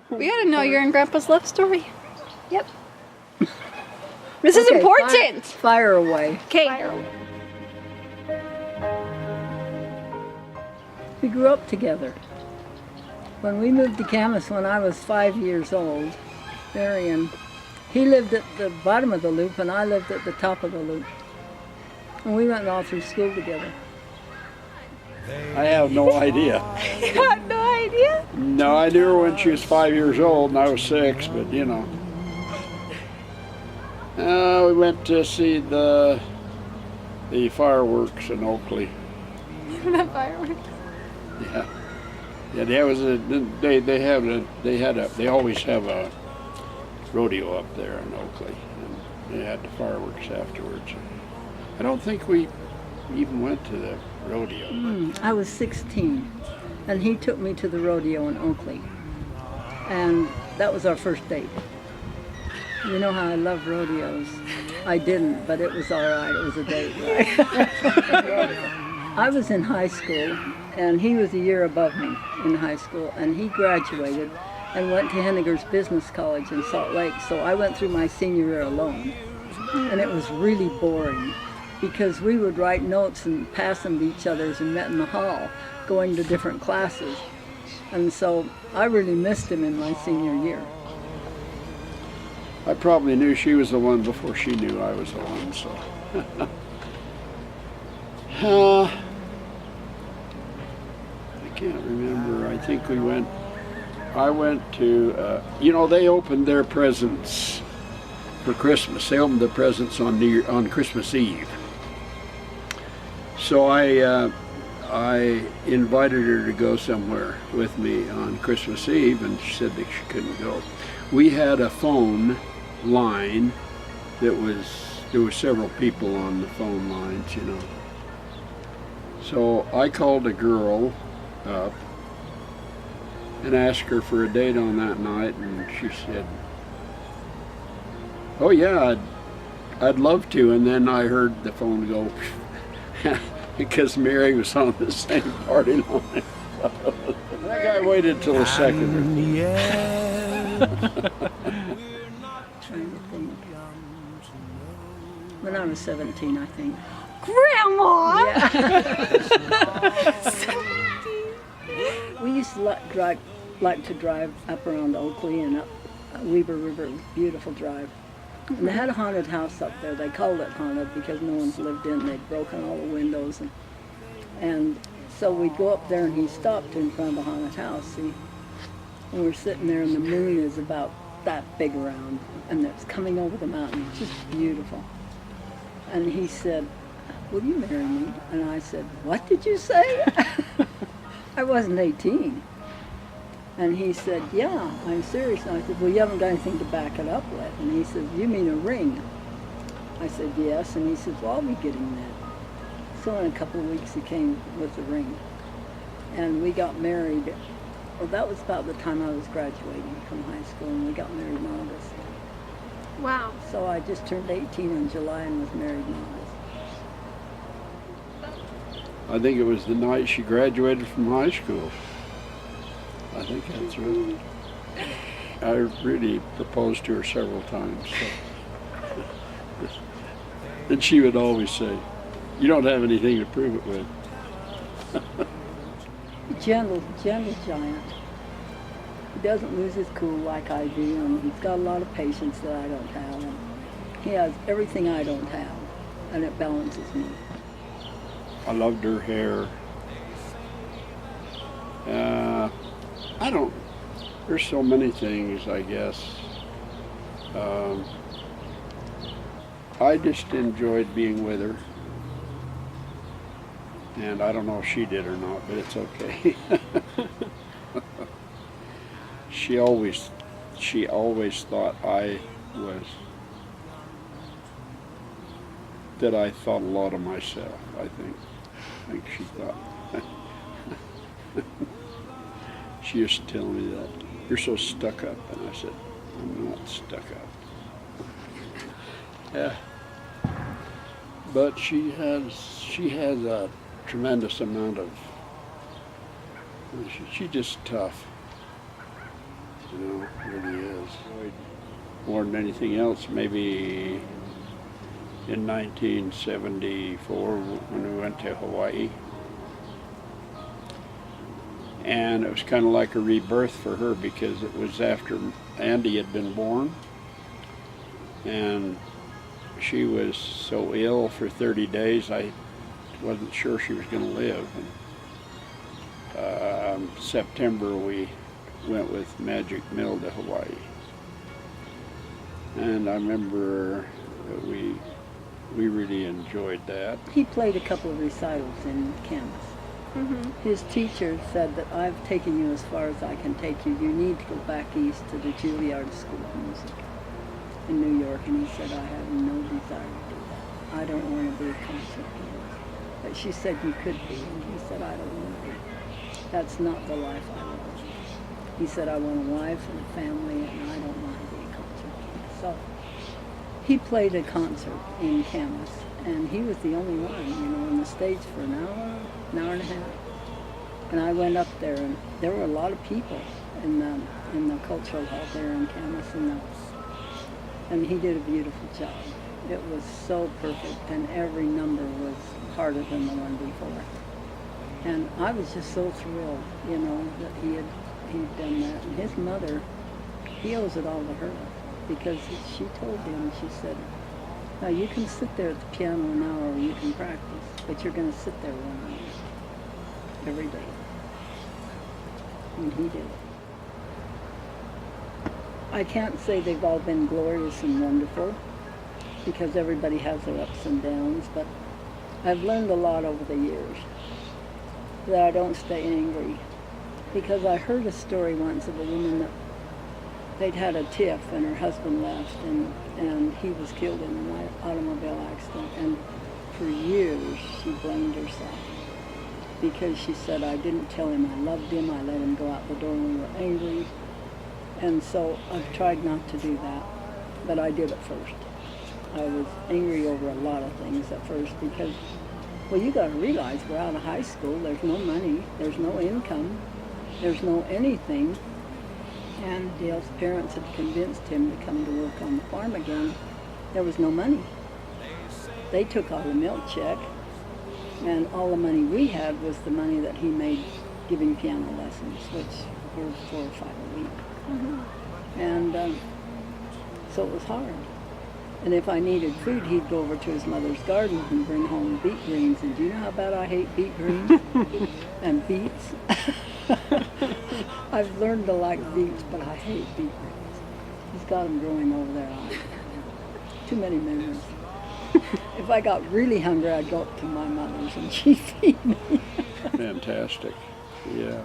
We gotta know your and Grandpa's love story. Yep. This is important. Fire away. Okay. We grew up together. When we moved to Camas when I was 5 years old, Marion, he lived at the bottom of the loop and I lived at the top of the loop. And we went all through school together. I have no idea. You have no idea? No, I knew her when she was 5 years old and I was 6, but you know. We went to see the fireworks in Oakley. The fireworks. Yeah. Yeah, there was they always have a rodeo up there in Oakley, and they had the fireworks afterwards. I don't think we even went to the rodeo. I was 16, and he took me to the rodeo in Oakley, and that was our first date. You know how I love rodeos. I didn't, but it was all right. It was a date, right? I was in high school, and he was a year above me in high school, and he graduated and went to Henniger's Business College in Salt Lake, so I went through my senior year alone. And it was really boring, because we would write notes and pass them to each other as we met in the hall, going to different classes. And so I really missed him in my senior year. I probably knew she was the one before she knew I was the one, so. I can't remember. I think I went to, they opened their presents for Christmas. They opened the presents on Christmas Eve. So I invited her to go somewhere with me on Christmas Eve, and she said that she couldn't go. We had a phone line there were several people on the phone lines, you know. So I called a girl up and asked her for a date on that night, and she said, "Oh yeah, I'd love to." And then I heard the phone go because Mary was on the same party line. That guy waited till the second. Trying to think. When I was 17, I think. Grandma! Yeah. We used to like to drive up around Oakley and up Weber River, beautiful drive. And they had a haunted house up there. They called it haunted because no one's lived in. They'd broken all the windows. And so we'd go up there and he stopped in front of the haunted house. See? And we're sitting there and the moon is about that big around and it's coming over the mountain. It's just beautiful. And he said, "Will you marry me?" And I said, "What did you say?" I wasn't 18. And he said, "Yeah, I'm serious." And I said, "Well, you haven't got anything to back it up with." And he said, "You mean a ring?" I said, "Yes." And he said, "Well, I'll be getting that." So in a couple of weeks he came with the ring. And we got married. Well, that was about the time I was graduating from high school, and we got married in August. Wow. So I just turned 18 in July and was married in August. I think it was the night she graduated from high school. I think that's right. I really proposed to her several times. So. And she would always say, "You don't have anything to prove it with." Gentle giant. He doesn't lose his cool like I do, and he's got a lot of patience that I don't have. And he has everything I don't have, and it balances me. I loved her hair. There's so many things, I guess. I just enjoyed being with her. And I don't know if she did or not, but it's okay. She always thought that I thought a lot of myself, I think she thought. She used to tell me that, "You're so stuck up," and I said, "I'm not stuck up." Yeah. But she has a tremendous amount of, she's just tough. You It really is. More than anything else, maybe in 1974 when we went to Hawaii. And it was kind of like a rebirth for her because it was after Andy had been born. And she was so ill for 30 days, I wasn't sure she was going to live. And, September we went with Magic Mill to Hawaii. And I remember that we really enjoyed that. He played a couple of recitals in Kansas. His teacher said that I've taken you as far as I can take you. You need to go back east to the Juilliard School of Music in New York. And he said, I have no desire to do that. I don't want to be a concert pianist. But she said, you could be. And he said, I don't want to be. That's not the life I want. He said, I want a wife and a family, and I don't want to be a concert pianist. So he played a concert in Kansas, and he was the only one, on the stage for an hour and a half. And I went up there, and there were a lot of people in the cultural hall there in Kansas, and he did a beautiful job. It was so perfect, and every number was harder than the one before. And I was just so thrilled, that he'd done that. And his mother, he owes it all to her, because she told him, she said, now you can sit there at the piano an hour or you can practice, but you're going to sit there 1 hour every day. And he did. I can't say they've all been glorious and wonderful, because everybody has their ups and downs, but I've learned a lot over the years that I don't stay angry. Because I heard a story once of a woman that they'd had a tiff and her husband left, and he was killed in an automobile accident, and for years she blamed herself because she said, I didn't tell him I loved him, I let him go out the door when we were angry. And so I've tried not to do that, but I did at first. I was angry over a lot of things at first because, well, you got to realize we're out of high school, there's no money, there's no income, there's no anything. And Dale's parents had convinced him to come to work on the farm again. There was no money. They took all the milk check, and all the money we had was the money that he made giving piano lessons, which were 4 or 5 a week. And so it was hard. And if I needed food, he'd go over to his mother's garden and bring home beet greens. And do you know how bad I hate beet greens and beets? I've learned to like beets, but I hate beet greens. He's got them growing over there. Too many memories. If I got really hungry, I'd go up to my mother's and she'd feed me. Fantastic. Yeah.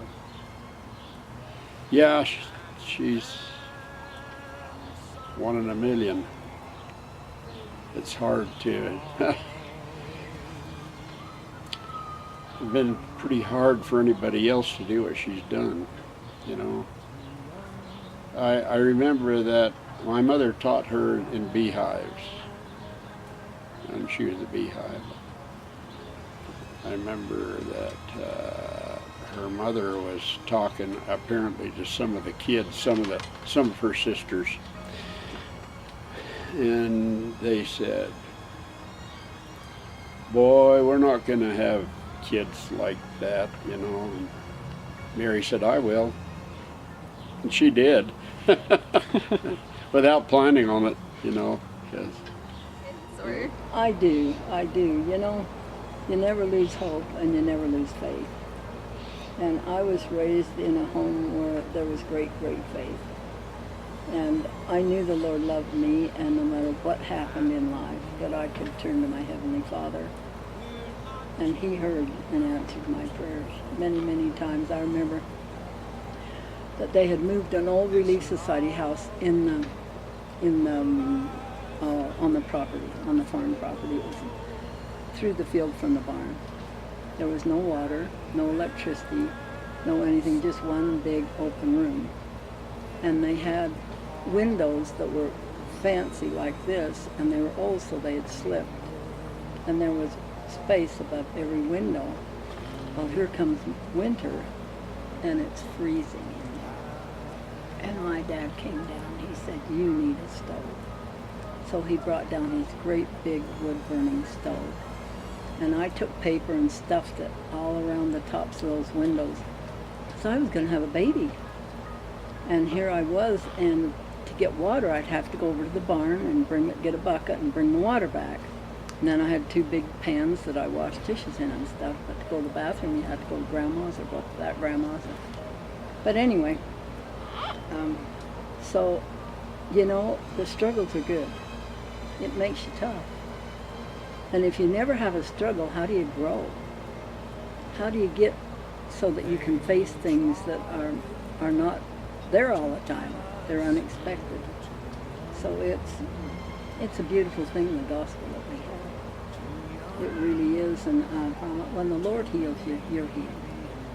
Yeah, she's one in a million. It's hard to... It's been pretty hard for anybody else to do what she's done, I remember that my mother taught her in beehives, and she was a beehive. I remember that her mother was talking apparently to some of the kids, some of her sisters, and they said, boy, we're not going to have kids like that, And Mary said, I will. And she did. Without planning on it, 'cause I do. You never lose hope and you never lose faith. And I was raised in a home where there was great, great faith. And I knew the Lord loved me, and no matter what happened in life, that I could turn to my Heavenly Father. And He heard and answered my prayers many, many times. I remember that they had moved an old Relief Society house on the property, on the farm property. It was through the field from the barn. There was no water, no electricity, no anything, just one big open room. And they had windows that were fancy like this, and they were old, so they had slipped. And there was space above every window. Well, here comes winter, and it's freezing. And my Dad came down. He said, "You need a stove." So he brought down his great big wood-burning stove. And I took paper and stuffed it all around the tops of those windows. So I was going to have a baby. And here I was, and to get water, I'd have to go over to the barn and get a bucket and bring the water back. And then I had 2 big pans that I washed dishes in and stuff. But to go to the bathroom, you had to go to Grandma's or go to that Grandma's. But anyway, so, you know, the struggles are good. It makes you tough. And if you never have a struggle, how do you grow? How do you get so that you can face things that are not there all the time? They're unexpected. So it's a beautiful thing, the gospel that we have. It really is. And when the Lord heals you, you're healed.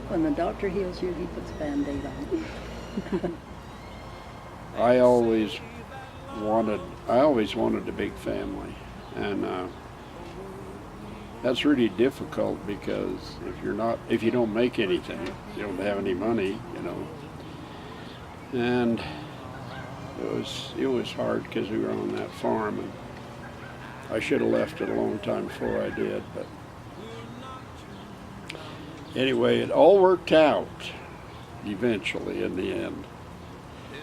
When the doctor heals you, he puts a Band-Aid on. I always wanted a big family, and that's really difficult because if you don't make anything, you don't have any money, you know. And it was hard because we were on that farm, and I should have left it a long time before I did, but anyway, it all worked out eventually in the end.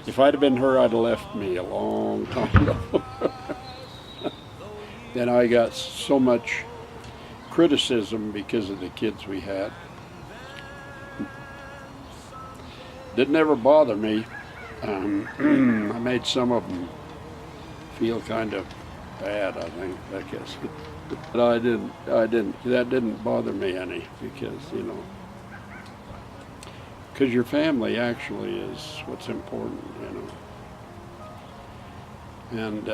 If I'd have been her, I'd have left me a long time ago. Then I got so much criticism because of the kids we had. Didn't ever bother me. I made some of them feel kind of bad, I guess. But that didn't bother me any because, you know, because your family actually is what's important, you know. And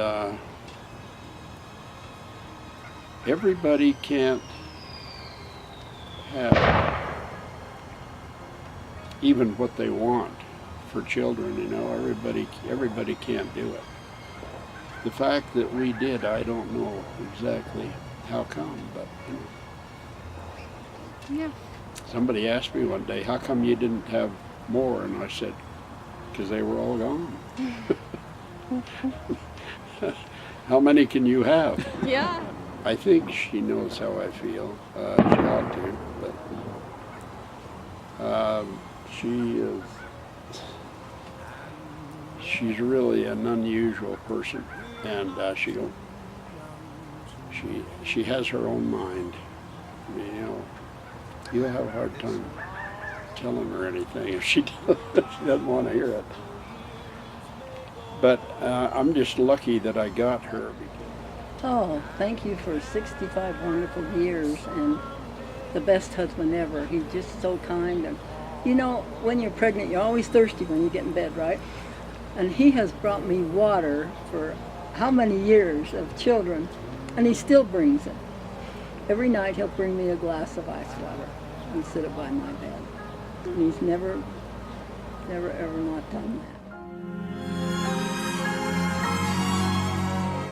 everybody can't have even what they want for children, you know. Everybody can't do it. The fact that we did, I don't know exactly how come, but you know. Yeah. Somebody asked me one day, how come you didn't have more? And I said, because they were all gone. How many can you have? Yeah. I think she knows how I feel. She ought to, but she's really an unusual person, and she has her own mind. You know, you'll have a hard time telling her anything if she doesn't want to hear it. But I'm just lucky that I got her. Oh, thank you for 65 wonderful years and the best husband ever. He's just so kind. And you know, when you're pregnant, you're always thirsty when you get in bed, right? And he has brought me water for how many years of children, and he still brings it. Every night he'll bring me a glass of ice water and sit it by my bed. And he's never ever not done that.